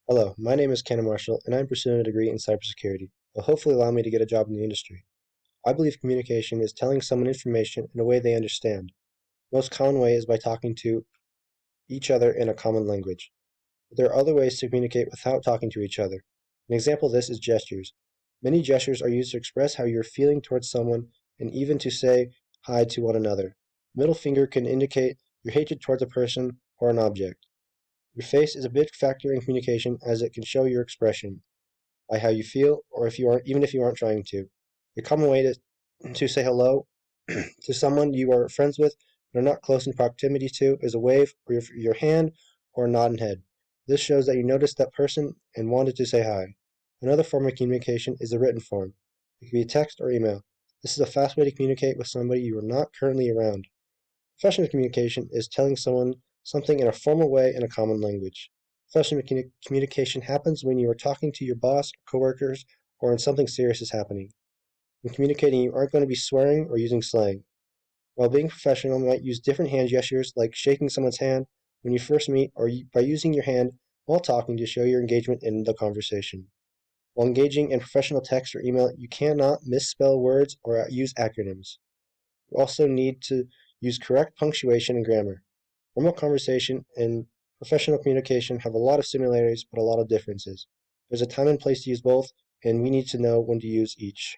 Hello, my name is Ken Marshall, and I'm pursuing a degree in cybersecurity. Will hopefully allow me to get a job in the industry. I believe communication is telling someone information in a way they understand. The most common way is by talking to each other in a common language. But there are other ways to communicate without talking to each other. An example of this is gestures. Many gestures are used to express how you're feeling towards someone and even to say hi to one another. Middle finger can indicate your hatred towards a person or an object. Your face is a big factor in communication as it can show your expression by how you feel, or if you aren't, even if you aren't trying to. A common way to say hello to someone you are friends with but are not close in proximity to is a wave or your hand or a nod and head. This shows that you noticed that person and wanted to say hi. Another form of communication is the written form. It can be text or email. This is a fast way to communicate with somebody you are not currently around. Professional communication is telling someone something in a formal way in a common language. Professional communication happens when you are talking to your boss or coworkers or when something serious is happening. When communicating, you aren't going to be swearing or using slang. While being professional, you might use different hand gestures like shaking someone's hand when you first meet or by using your hand while talking to show your engagement in the conversation. While engaging in professional text or email, you cannot misspell words or use acronyms. You also need to use correct punctuation and grammar. Formal conversation and professional communication have a lot of similarities but a lot of differences. There's a time and place to use both, and we need to know when to use each.